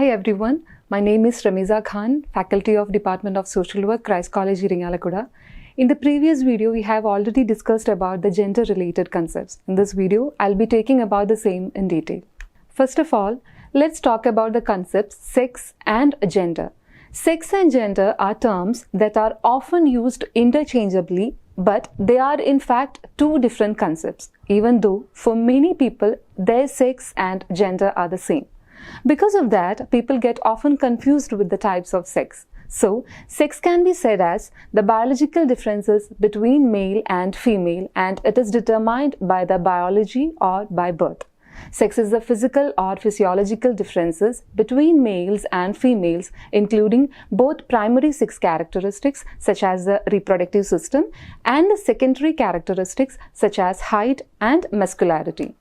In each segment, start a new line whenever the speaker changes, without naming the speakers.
everyone, my name is Remeeza Khan, Faculty of Department of Social Work, Christ College, Irinalakuda. In the previous video, we have already discussed about the gender-related concepts. In this video, I'll be taking about the same in detail. First of all, let's talk about the concepts sex and gender. Sex and gender are terms that are often used interchangeably, but they are in fact two different concepts, even though for many people, their sex and gender are the same. Because of that, people get often confused with the types of sex. So, sex can be said as the biological differences between male and female, and it is determined by the biology or by birth. Sex is the physical or physiological differences between males and females, including both primary sex characteristics such as the reproductive system and the secondary characteristics such as height and muscularity.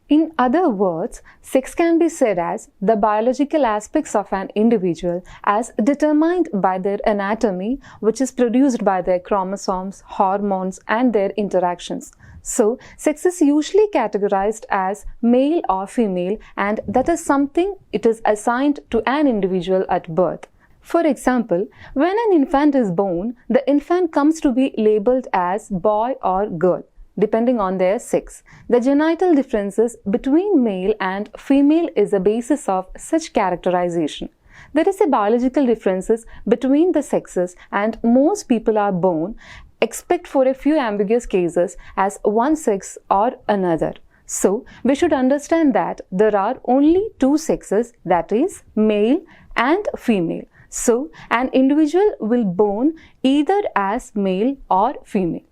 In other words, sex can be said as the biological aspects of an individual as determined by their anatomy, which is produced by their chromosomes, hormones, and their interactions. So, sex is usually categorized as male or female, and that is something it is assigned to an individual at birth. For example, when an infant is born, the infant comes to be labeled as boy or girl, depending on their sex. The genital differences between male and female is the basis of such characterization. There is a biological differences between the sexes, and most people are born, except for a few ambiguous cases, as one sex or another. So, we should understand that there are only two sexes, that is, male and female. So, an individual will be born either as male or female.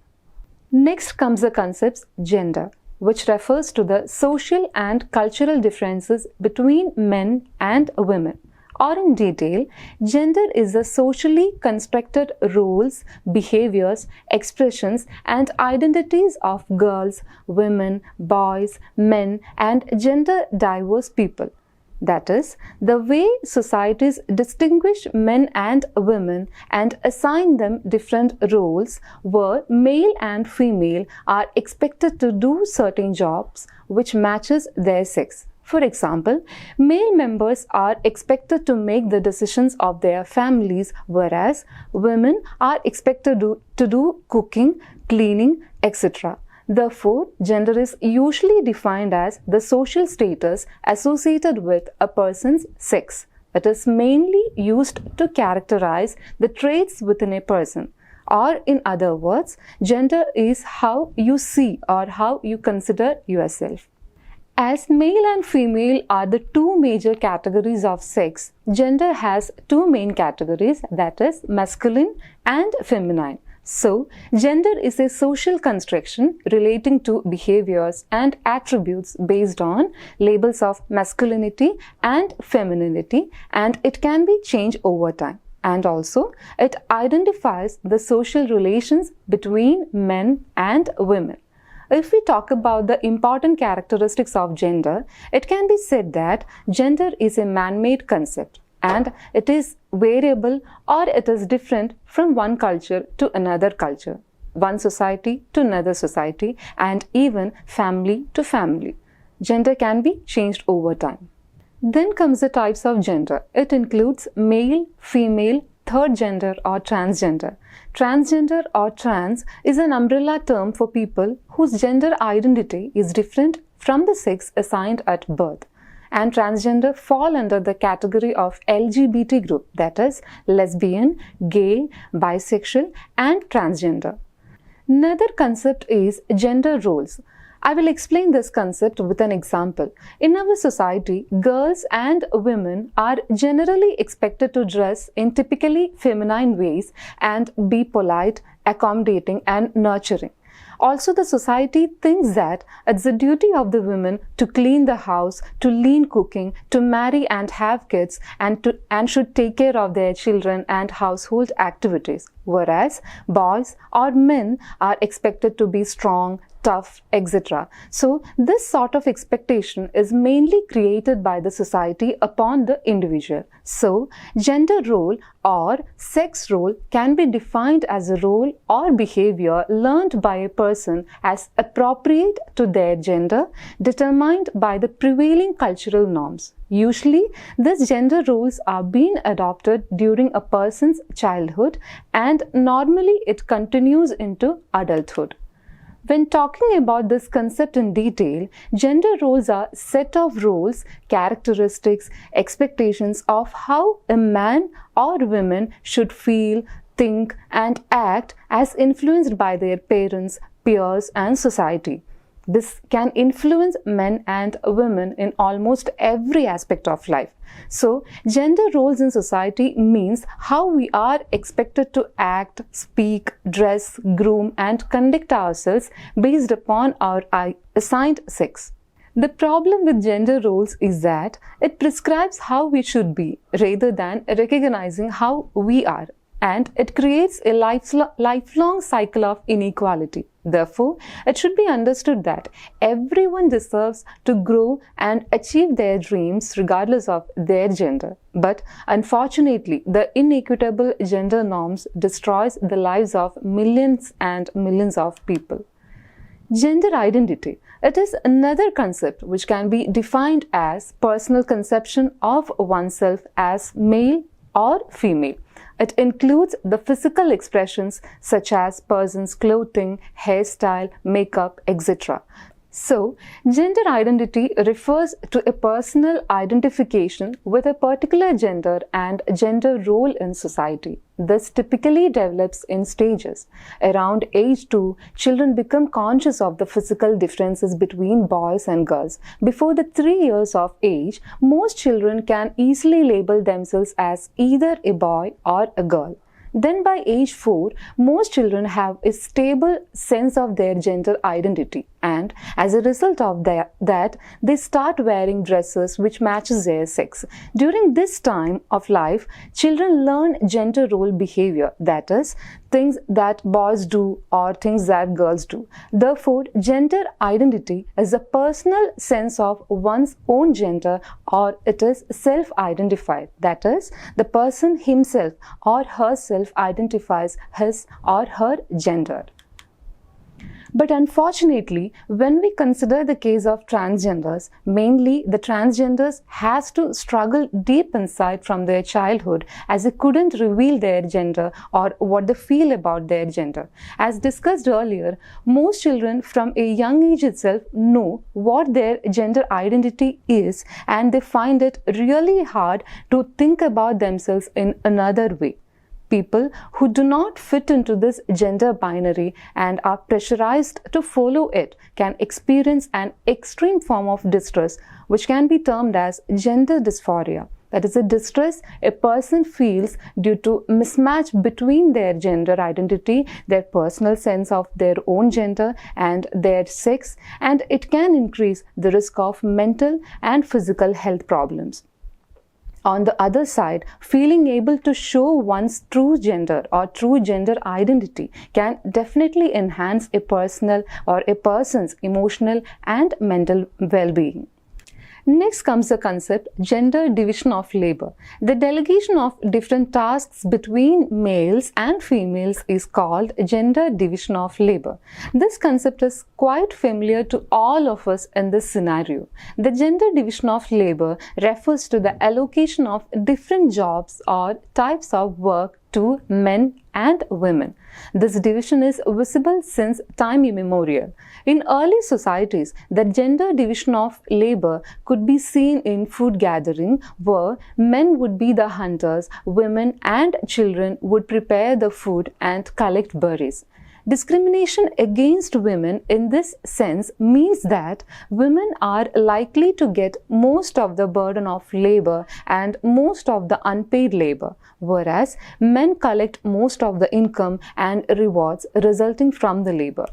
Next comes the concept gender, which refers to the social and cultural differences between men and women. Or in detail, gender is the socially constructed roles, behaviors, expressions, and identities of girls, women, boys, men, and gender diverse people. That is, the way societies distinguish men and women and assign them different roles, where male and female are expected to do certain jobs which matches their sex. For example, male members are expected to make the decisions of their families, whereas women are expected to do cooking, cleaning, etc. Therefore, gender is usually defined as the social status associated with a person's sex. It is mainly used to characterize the traits within a person. Or in other words, gender is how you see or how you consider yourself. As male and female are the two major categories of sex, gender has two main categories, that is, masculine and feminine. So, gender is a social construction relating to behaviors and attributes based on labels of masculinity and femininity, and it can be changed over time. And also, it identifies the social relations between men and women. If we talk about the important characteristics of gender, it can be said that gender is a man-made concept, and it is variable or it is different from one culture to another culture, one society to another society, and even family to family. Gender can be changed over time. Then comes the types of gender. It includes male, female, third gender or transgender. Transgender or trans is an umbrella term for people whose gender identity is different from the sex assigned at birth. And transgender fall under the category of LGBT group, that is, lesbian, gay, bisexual, and transgender. Another concept is gender roles. I will explain this concept with an example. In our society, girls and women are generally expected to dress in typically feminine ways and be polite, accommodating, and nurturing. Also, the society thinks that it's the duty of the women to clean the house, to learn cooking, to marry and have kids, and should take care of their children and household activities. Whereas boys or men are expected to be strong, tough, etc. So this sort of expectation is mainly created by the society upon the individual. So gender role or sex role can be defined as a role or behavior learned by a person as appropriate to their gender, determined by the prevailing cultural norms. Usually, these gender roles are being adopted during a person's childhood, and normally it continues into adulthood. When talking about this concept in detail, gender roles are a set of roles, characteristics, expectations of how a man or woman should feel, think, and act as influenced by their parents, peers, and society. This can influence men and women in almost every aspect of life. So, gender roles in society means how we are expected to act, speak, dress, groom, and conduct ourselves based upon our assigned sex. The problem with gender roles is that it prescribes how we should be rather than recognizing how we are, and it creates a lifelong cycle of inequality. Therefore, it should be understood that everyone deserves to grow and achieve their dreams regardless of their gender. But unfortunately, the inequitable gender norms destroys the lives of millions and millions of people. Gender identity. It is another concept which can be defined as personal conception of oneself as male or female. It includes the physical expressions such as person's clothing, hairstyle, makeup, etc. So, gender identity refers to a personal identification with a particular gender and gender role in society. This typically develops in stages. Around age 2, children become conscious of the physical differences between boys and girls. Before the 3 years of age, most children can easily label themselves as either a boy or a girl. Then by age 4, most children have a stable sense of their gender identity, and as a result of that, they start wearing dresses which matches their sex. During this time of life, children learn gender role behavior, that is, things that boys do or things that girls do. Therefore, gender identity is a personal sense of one's own gender, or it is self-identified, that is, the person himself or herself identifies his or her gender. But unfortunately, when we consider the case of transgenders, mainly the transgenders has to struggle deep inside from their childhood as they couldn't reveal their gender or what they feel about their gender. As discussed earlier, most children from a young age itself know what their gender identity is, and they find it really hard to think about themselves in another way. People who do not fit into this gender binary and are pressurized to follow it can experience an extreme form of distress, which can be termed as gender dysphoria. That is a distress a person feels due to mismatch between their gender identity, their personal sense of their own gender, and their sex, and it can increase the risk of mental and physical health problems. On the other side, feeling able to show one's true gender or true gender identity can definitely enhance a person's emotional and mental well-being. Next comes the concept gender division of labor. The delegation of different tasks between males and females is called gender division of labor. This concept is quite familiar to all of us in this scenario. The gender division of labor refers to the allocation of different jobs or types of work to men and women. This division is visible since time immemorial. In early societies, the gender division of labor could be seen in food gathering, where men would be the hunters, women and children would prepare the food and collect berries. Discrimination against women in this sense means that women are likely to get most of the burden of labor and most of the unpaid labor, whereas men collect most of the income and rewards resulting from the labor.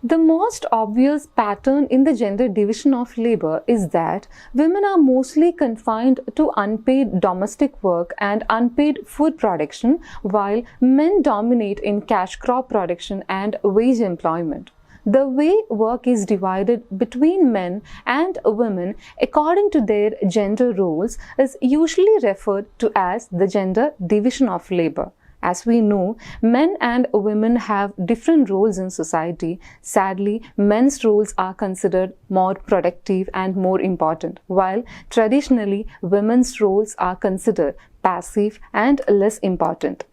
The most obvious pattern in the gender division of labor is that women are mostly confined to unpaid domestic work and unpaid food production, while men dominate in cash crop production and wage employment. the way work is divided between men and women according to their gender roles is usually referred to as the gender division of labor. As we know, men and women have different roles in society. Sadly, men's roles are considered more productive and more important, while traditionally women's roles are considered passive and less important.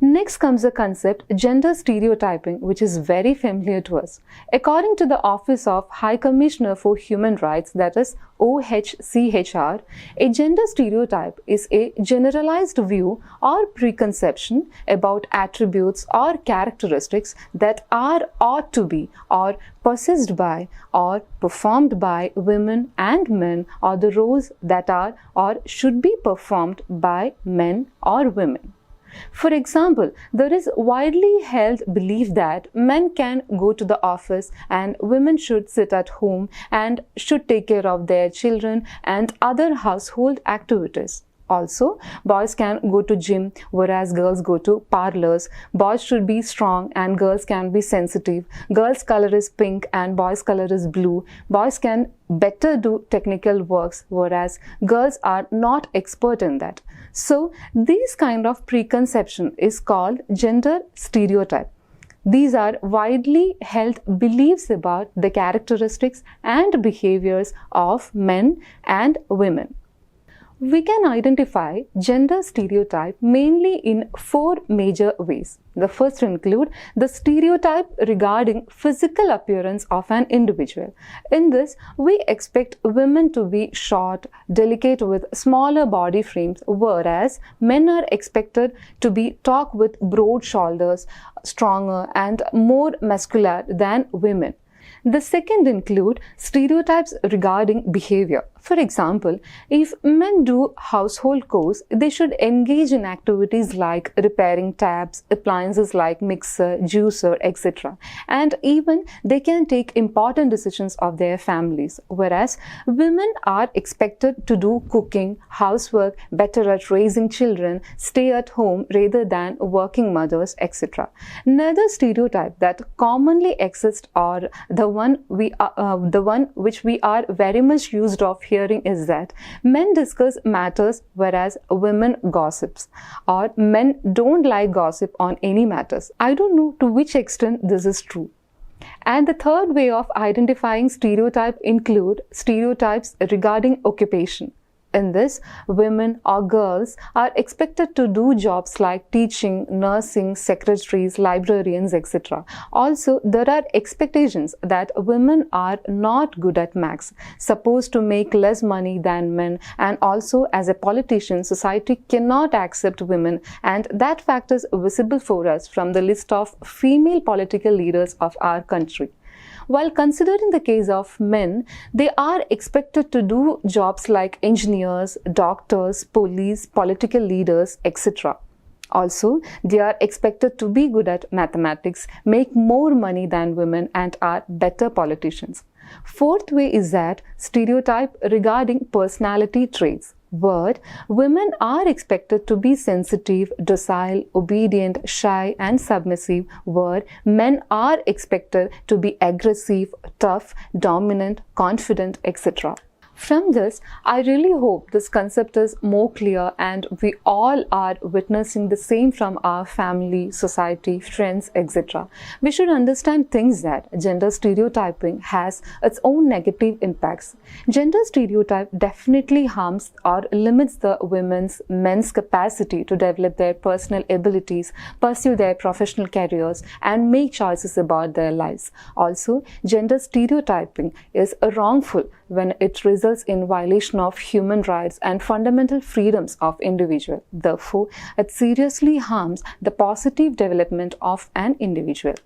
Next comes the concept gender stereotyping, which is very familiar to us. According to the Office of High Commissioner for Human Rights, that is OHCHR, a gender stereotype is a generalized view or preconception about attributes or characteristics that are ought to be or possessed by or performed by women and men, or the roles that are or should be performed by men or women. For example, there is widely held belief that men can go to the office and women should sit at home and should take care of their children and other household activities. Also, boys can go to gym whereas girls go to parlors. Boys should be strong and girls can be sensitive. Girls' color is pink and boys' color is blue. Boys can better do technical works whereas girls are not expert in that. So, these kind of preconception is called gender stereotype. These are widely held beliefs about the characteristics and behaviors of men and women. We can identify gender stereotype mainly in four major ways. The first include the stereotype regarding physical appearance of an individual. In this, we expect women to be short, delicate with smaller body frames, whereas men are expected to be tall with broad shoulders, stronger and more muscular than women. The second include stereotypes regarding behavior. For example, if men do household chores, they should engage in activities like repairing taps, appliances like mixer, juicer, etc. And even they can take important decisions of their families, whereas women are expected to do cooking, housework, better at raising children, stay at home rather than working mothers, etc. Another stereotype that commonly exists or the one which we are very much used of hearing is that men discuss matters whereas women gossips, or men don't like gossip on any matters. I don't know to which extent this is true. And the third way of identifying stereotype include stereotypes regarding occupation. In this, women or girls are expected to do jobs like teaching, nursing, secretaries, librarians, etc. Also, there are expectations that women are not good at maths, supposed to make less money than men, and also as a politician, society cannot accept women, and that fact is visible for us from the list of female political leaders of our country. While considering the case of men, they are expected to do jobs like engineers, doctors, police, political leaders, etc. Also, they are expected to be good at mathematics, make more money than women, and are better politicians. Fourth way is that stereotype regarding personality traits, where women are expected to be sensitive, docile, obedient, shy, and submissive, where men are expected to be aggressive, tough, dominant, confident, etc. From this, I really hope this concept is more clear and we all are witnessing the same from our family, society, friends, etc. We should understand things that gender stereotyping has its own negative impacts. Gender stereotype definitely harms or limits the men's capacity to develop their personal abilities, pursue their professional careers, and make choices about their lives. Also, gender stereotyping is wrongful when it results in violation of human rights and fundamental freedoms of individual. Therefore, it seriously harms the positive development of an individual.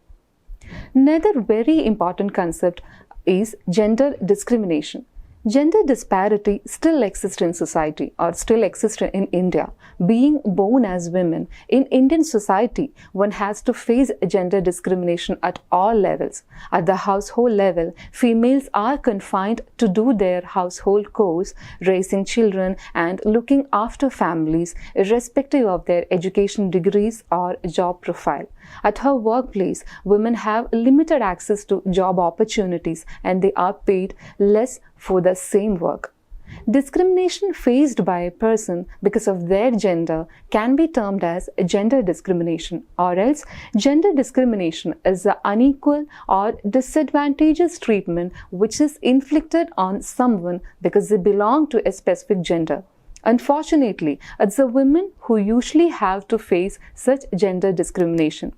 Another very important concept is gender discrimination. Gender disparity still exists in society or still exists in India. Being born as women, in Indian society, one has to face gender discrimination at all levels. At the household level, females are confined to do their household chores, raising children and looking after families, irrespective of their education degrees or job profile. At her workplace, women have limited access to job opportunities and they are paid less for the same work. Discrimination faced by a person because of their gender can be termed as gender discrimination, or else gender discrimination is the unequal or disadvantageous treatment which is inflicted on someone because they belong to a specific gender. Unfortunately, it's the women who usually have to face such gender discrimination.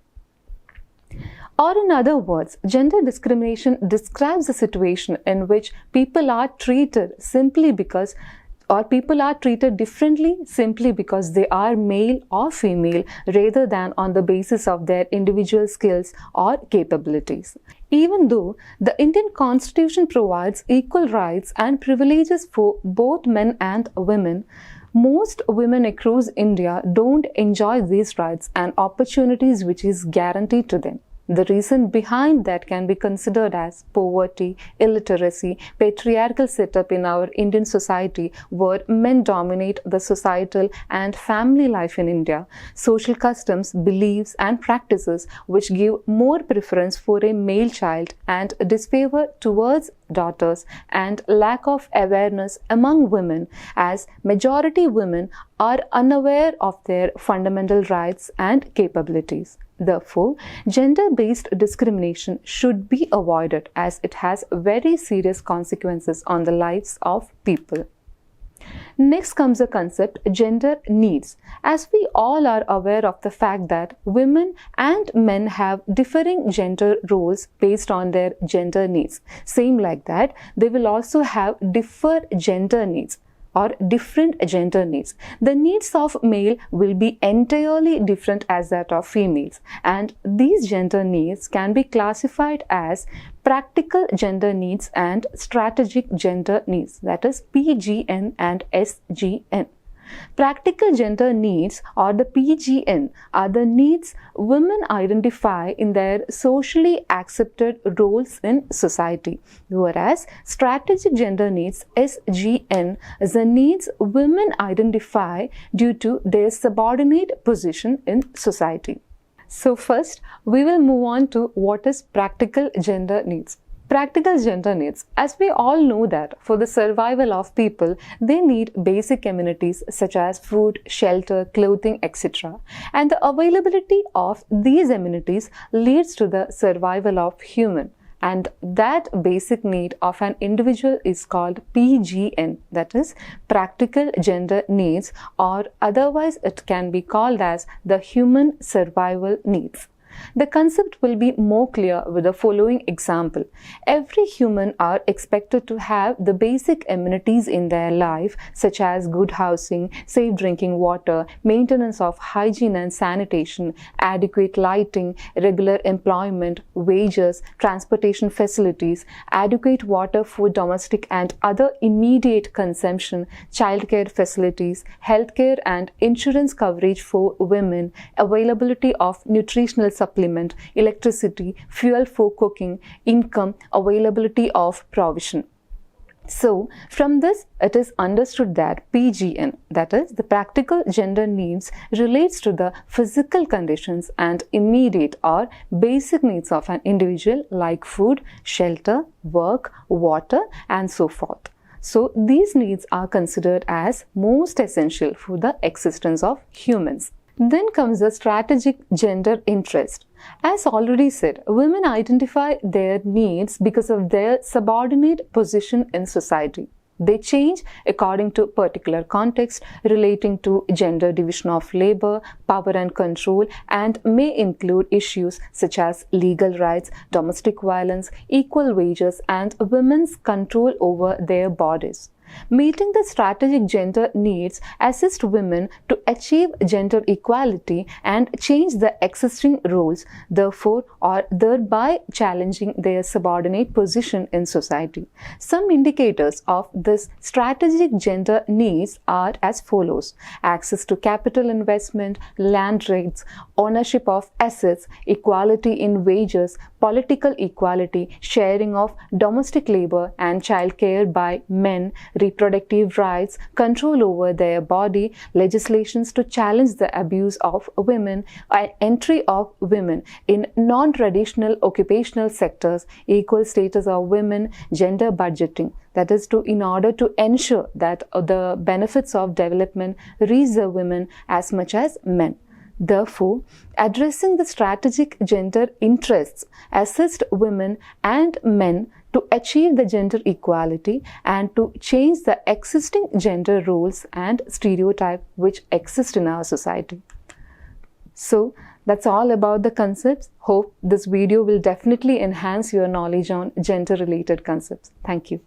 Or in other words, gender discrimination describes a situation in which people are treated differently simply because they are male or female rather than on the basis of their individual skills or capabilities. Even though the Indian Constitution provides equal rights and privileges for both men and women, most women across India don't enjoy these rights and opportunities which is guaranteed to them. The reason behind that can be considered as poverty, illiteracy, patriarchal setup in our Indian society where men dominate the societal and family life in India, social customs, beliefs and practices which give more preference for a male child and disfavor towards daughters, and lack of awareness among women as majority women are unaware of their fundamental rights and capabilities. Therefore, gender-based discrimination should be avoided as it has very serious consequences on the lives of people. Next comes the concept gender needs. As we all are aware of the fact that women and men have differing gender roles based on their gender needs. Same like that, they will also have different gender needs. The needs of male will be entirely different as that of females, and these gender needs can be classified as practical gender needs and strategic gender needs, that is PGN and SGN. Practical gender needs, or the PGN, are the needs women identify in their socially accepted roles in society, whereas strategic gender needs, SGN, is the needs women identify due to their subordinate position in society. So first, we will move on to what is practical gender needs. Practical gender needs. As we all know that for the survival of people, they need basic amenities such as food, shelter, clothing, etc. And the availability of these amenities leads to the survival of human. And that basic need of an individual is called PGN, that is practical gender needs, or otherwise it can be called as the human survival needs. The concept will be more clear with the following example. Every human are expected to have the basic amenities in their life such as good housing, safe drinking water, maintenance of hygiene and sanitation, adequate lighting, regular employment, wages, transportation facilities, adequate water for domestic and other immediate consumption, childcare facilities, healthcare and insurance coverage for women, availability of nutritional supplement, electricity, fuel for cooking, income, availability of provision. So, from this, it is understood that PGN, that is, the practical gender needs, relates to the physical conditions and immediate or basic needs of an individual like food, shelter, work, water, and so forth. So, these needs are considered as most essential for the existence of humans. Then comes the strategic gender interest. As already said, women identify their needs because of their subordinate position in society. They change according to particular context relating to gender division of labor, power and control, and may include issues such as legal rights, domestic violence, equal wages, and women's control over their bodies. Meeting the strategic gender needs assist women to achieve gender equality and change the existing roles, thereby challenging their subordinate position in society. Some indicators of this strategic gender needs are as follows: access to capital investment, land rights, ownership of assets, equality in wages, political equality, sharing of domestic labor and childcare by men, reproductive rights, control over their body, legislations to challenge the abuse of women, entry of women in non-traditional occupational sectors, equal status of women, gender budgeting. That is in order to ensure that the benefits of development reach the women as much as men. Therefore, addressing the strategic gender interests assist women and men to achieve the gender equality and to change the existing gender roles and stereotypes which exist in our society. So, that's all about the concepts. Hope this video will definitely enhance your knowledge on gender-related concepts. Thank you.